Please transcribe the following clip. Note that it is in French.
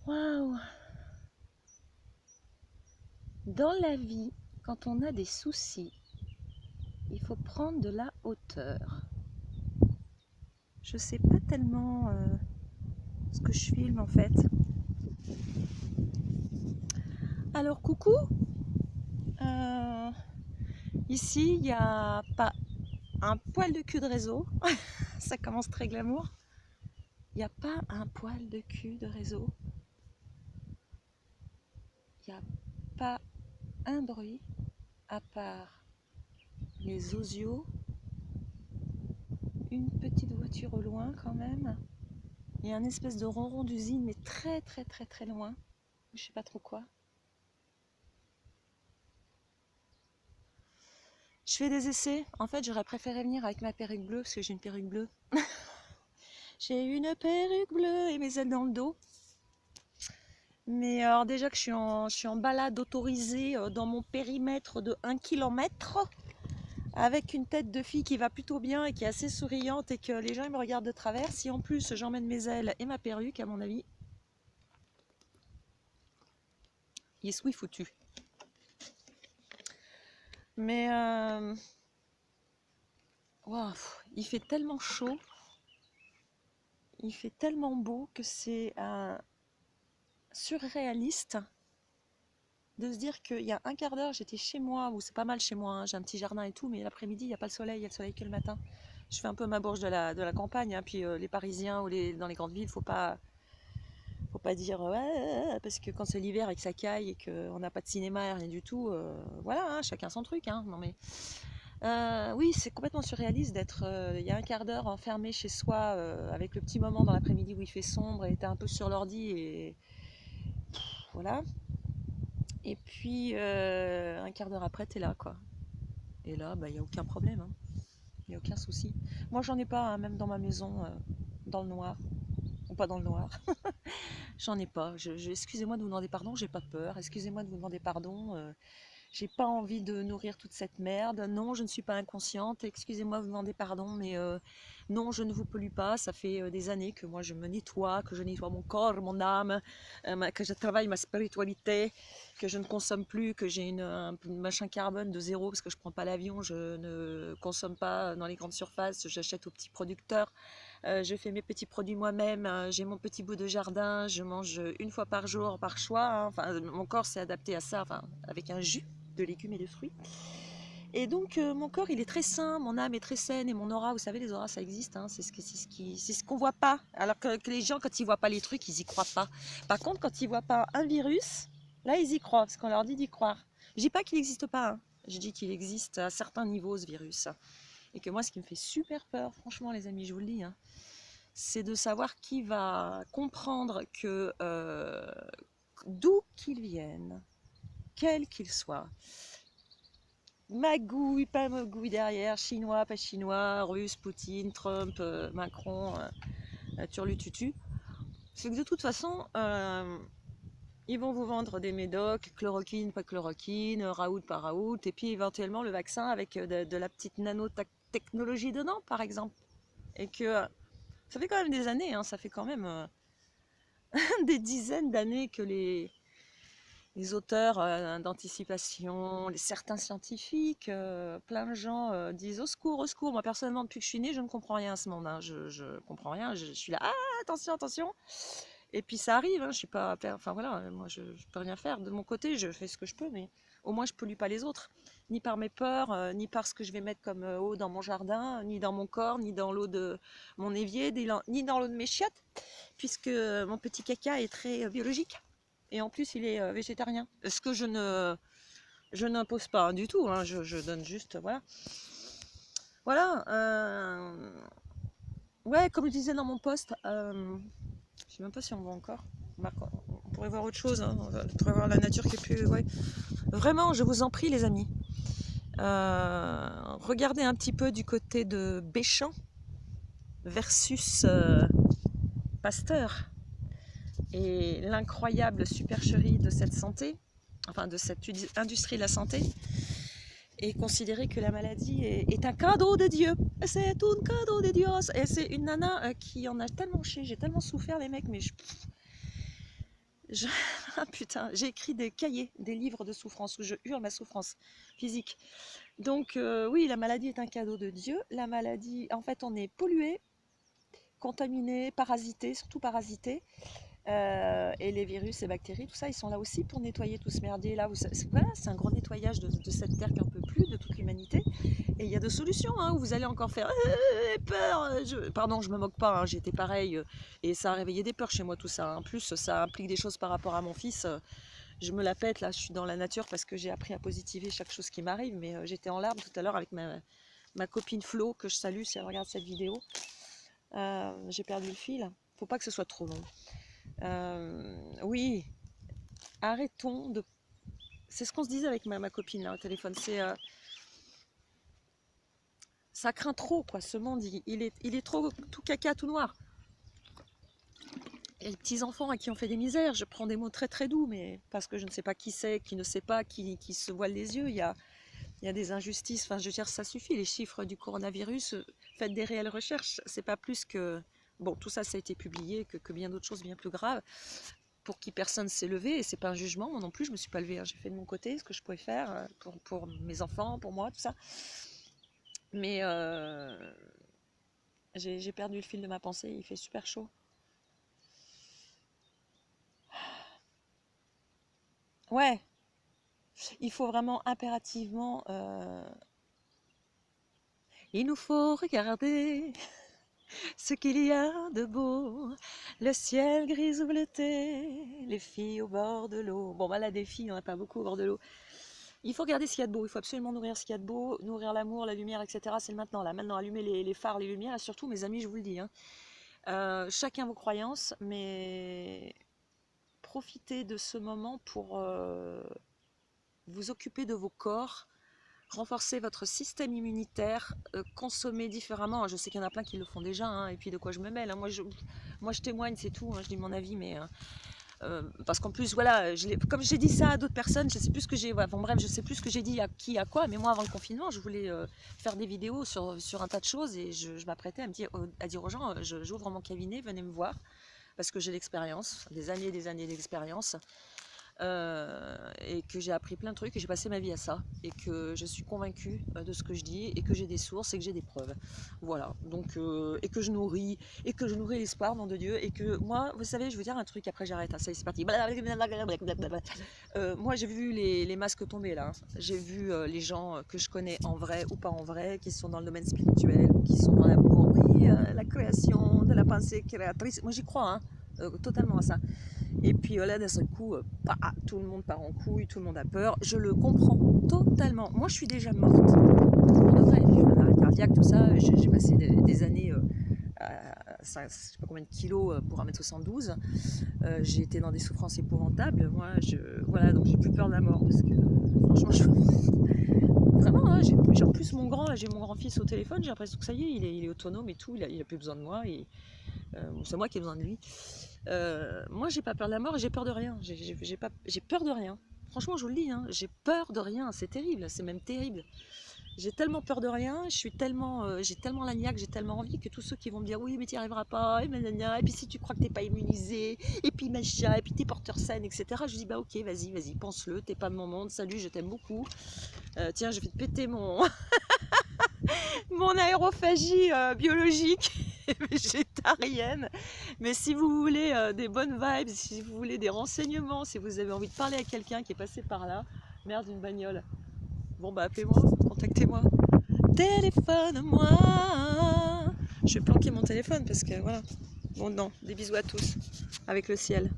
Waouh! Dans la vie, quand on a des soucis, il faut prendre de la hauteur. Je sais pas tellement ce que je filme en fait. Alors coucou, euh, ici il n'y a pas un poil de cul de réseau, ça commence très glamour. Il n'y a pas un poil de cul de réseau. Il n'y a pas un bruit à part les osios, une petite voiture au loin quand même, et un espèce de ronron d'usine mais très très très très loin, je sais pas trop quoi. Je fais des essais. En fait, j'aurais préféré venir avec ma perruque bleue parce que j'ai une perruque bleue. J'ai une perruque bleue et mes ailes dans le dos. Mais alors déjà que je suis en balade autorisée dans mon périmètre de 1 km, avec une tête de fille qui va plutôt bien et qui est assez souriante et que les gens ils me regardent de travers. Si en plus j'emmène mes ailes et ma perruque, à mon avis, il est sous foutu. Mais wow, il fait tellement chaud, il fait tellement beau que c'est surréaliste de se dire qu'il y a un quart d'heure, j'étais chez moi, où c'est pas mal chez moi, hein, j'ai un petit jardin et tout, mais l'après-midi, il n'y a pas le soleil, il y a le soleil que le matin. Je fais un peu ma bourge de la campagne, hein, puis les Parisiens ou dans les grandes villes, faut pas dire ouais, parce que quand c'est l'hiver et que ça caille et qu'on n'a pas de cinéma, rien du tout, voilà, hein, chacun son truc. Hein, non mais, oui, c'est complètement surréaliste d'être il y a un quart d'heure enfermé chez soi avec le petit moment dans l'après-midi où il fait sombre et t'es un peu sur l'ordi et voilà. Et puis, un quart d'heure après, t'es là, quoi. Et là, bah, il n'y a aucun problème, hein. Il n'y a aucun souci. Moi, j'en ai pas, hein, même dans ma maison, dans le noir. Ou pas dans le noir. J'en ai pas. Excusez-moi de vous demander pardon, j'ai pas peur. Excusez-moi de vous demander pardon. J'ai pas envie de nourrir toute cette merde. Non, je ne suis pas inconsciente. Excusez-moi de vous demander pardon, mais non, je ne vous pollue pas. Ça fait des années que moi je me nettoie, que je nettoie mon corps, mon âme, que je travaille ma spiritualité, que je ne consomme plus, que j'ai un machin carbone de zéro parce que je prends pas l'avion, je ne consomme pas dans les grandes surfaces, j'achète aux petits producteurs. Je fais mes petits produits moi-même, j'ai mon petit bout de jardin, je mange une fois par jour par choix, hein. Enfin, mon corps s'est adapté à ça, enfin, avec un jus de légumes et de fruits. Et donc mon corps il est très sain, mon âme est très saine et mon aura, vous savez les auras ça existe, hein, c'est ce qu'on voit pas. Alors que les gens quand ils voient pas les trucs ils y croient pas. Par contre quand ils voient pas un virus, là ils y croient parce qu'on leur dit d'y croire. Je dis pas qu'il n'existe pas, hein. Je dis qu'il existe à certains niveaux ce virus. Et que moi ce qui me fait super peur, franchement les amis je vous le dis, hein, c'est de savoir qui va comprendre que d'où qu'ils viennent, quel qu'il soit, magouille, pas magouille derrière, chinois, pas chinois, russe, Poutine, Trump, Macron, Turlututu. C'est que de toute façon, ils vont vous vendre des médocs, chloroquine, pas chloroquine, Raoult, pas Raoult, et puis éventuellement le vaccin avec de la petite nanotechnologie dedans, par exemple. Et que ça fait quand même des années, hein, ça fait quand même des dizaines d'années que les auteurs d'anticipation, certains scientifiques, plein de gens disent au secours, au secours. Moi personnellement, depuis que je suis née, je ne comprends rien à ce monde, hein. Je comprends rien. Je suis là, ah attention, attention. Et puis ça arrive, hein. Je suis pas, enfin voilà, moi je peux rien faire. De mon côté, je fais ce que je peux, mais au moins je pollue pas les autres, ni par mes peurs, ni par ce que je vais mettre comme eau dans mon jardin, ni dans mon corps, ni dans l'eau de mon évier, ni dans l'eau de mes chiottes, puisque mon petit caca est très biologique. Et en plus, il est végétarien. Ce que je n'impose pas du tout, hein, je donne juste, voilà. Voilà. Ouais, comme je disais dans mon post, je sais même pas si on voit encore. On pourrait voir autre chose, hein, on pourrait voir la nature qui est plus. Ouais. Vraiment, je vous en prie, les amis. Regardez un petit peu du côté de Béchamp versus Pasteur et l'incroyable supercherie de cette santé, enfin de cette industrie de la santé, et considérer que la maladie est un cadeau de Dieu. C'est un cadeau de Dieu. Et c'est une nana qui en a tellement chié, j'ai tellement souffert les mecs, mais Je... Ah putain, j'ai écrit des cahiers, des livres de souffrance où je hurle ma souffrance physique. Donc oui, la maladie est un cadeau de Dieu. La maladie, en fait, on est pollué, contaminé, parasité, surtout parasité. Et les virus et bactéries, tout ça, ils sont là aussi pour nettoyer tout ce merdier là. Voilà, c'est un gros nettoyage de cette terre qui n'en peut plus, de toute l'humanité. Et il y a des solutions hein, où vous allez encore faire peur. Pardon, je me moque pas, hein, j'étais pareil. Et ça a réveillé des peurs chez moi tout ça. En plus, ça implique des choses par rapport à mon fils. Je me la pète là, je suis dans la nature parce que j'ai appris à positiver chaque chose qui m'arrive. Mais j'étais en larmes tout à l'heure avec ma copine Flo, que je salue si elle regarde cette vidéo. J'ai perdu le fil. Faut pas que ce soit trop long. Oui, arrêtons de... C'est ce qu'on se disait avec ma copine là au téléphone. Ça craint trop quoi. Ce monde, il est trop tout caca, tout noir. Il y a des petits enfants à qui on fait des misères. Je prends des mots très très doux, mais parce que je ne sais pas qui c'est, qui ne sait pas, qui se voile les yeux. Il y a des injustices. Enfin, je veux dire, ça suffit. Les chiffres du coronavirus, faites des réelles recherches. C'est pas plus que... Bon, tout ça, ça a été publié, que bien d'autres choses bien plus graves, pour qui personne s'est levé, et c'est pas un jugement, moi non plus, je me suis pas levée, hein. J'ai fait de mon côté ce que je pouvais faire pour mes enfants, pour moi, tout ça. Mais j'ai perdu le fil de ma pensée, il fait super chaud. Ouais, il faut vraiment impérativement... Il nous faut regarder ce qu'il y a de beau, le ciel gris ou bleuté, les filles au bord de l'eau. Bon, bah là, des filles, il n'y en a pas beaucoup au bord de l'eau. Il faut regarder ce qu'il y a de beau, il faut absolument nourrir ce qu'il y a de beau, nourrir l'amour, la lumière, etc. C'est le maintenant, là. Maintenant, allumer les phares, les lumières, et surtout, mes amis, je vous le dis, hein, chacun vos croyances, mais profitez de ce moment pour vous occuper de vos corps, renforcer votre système immunitaire, consommer différemment. Je sais qu'il y en a plein qui le font déjà, hein, et puis de quoi je me mêle. Hein. Moi, je témoigne, c'est tout, hein, je dis mon avis, mais... parce qu'en plus, voilà, comme j'ai dit ça à d'autres personnes, je sais plus ce que j'ai, bon, bref, je sais plus ce que j'ai dit à qui, à quoi, mais moi avant le confinement, je voulais faire des vidéos sur un tas de choses et je m'apprêtais à dire aux gens, j'ouvre mon cabinet, venez me voir, parce que j'ai l'expérience, des années d'expérience, et que j'ai appris plein de trucs et j'ai passé ma vie à ça et que je suis convaincue de ce que je dis et que j'ai des sources et que j'ai des preuves, voilà, donc et que je nourris l'espoir, nom de Dieu, et que moi, vous savez, je veux dire un truc, après j'arrête, hein, ça y est, c'est parti. Moi j'ai vu les masques tomber là, j'ai vu les gens que je connais en vrai ou pas en vrai, qui sont dans le domaine spirituel, qui sont dans l'amour, oui, la création de la pensée créatrice, moi j'y crois, hein, totalement à ça. Et puis là, d'un seul coup, tout le monde part en couille, tout le monde a peur. Je le comprends totalement. Moi, je suis déjà morte. Pour de vrai, j'ai eu un arrêt cardiaque, tout ça. J'ai passé des années à je ne sais pas combien de kilos pour 1m72. J'ai été dans des souffrances épouvantables. Moi, voilà, donc j'ai plus peur de la mort. Parce que, franchement, vraiment, hein, j'ai en plus j'ai mon grand-fils au téléphone. J'ai l'impression que ça y est, il est autonome et tout. Il a plus besoin de moi. C'est moi qui ai besoin de lui. Moi, j'ai pas peur de la mort, j'ai peur de rien. J'ai peur de rien. Franchement, je vous le dis, hein, j'ai peur de rien. C'est terrible, c'est même terrible. J'ai tellement peur de rien, j'ai tellement la niaque, j'ai tellement envie que tous ceux qui vont me dire oui, mais tu n'y arriveras pas, et puis si tu crois que t'es pas immunisé, et puis machin, et puis t'es porteur saine, etc. Je dis bah ok, vas-y, pense-le, t'es pas de mon monde, salut, je t'aime beaucoup. Tiens, je vais te péter mon aérophagie biologique et végétarienne. Mais si vous voulez des bonnes vibes, si vous voulez des renseignements, si vous avez envie de parler à quelqu'un qui est passé par là, merde, une bagnole. Bon bah appelez-moi, contactez-moi. Téléphone-moi. Je vais planquer mon téléphone parce que voilà. Bon non, des bisous à tous avec le ciel.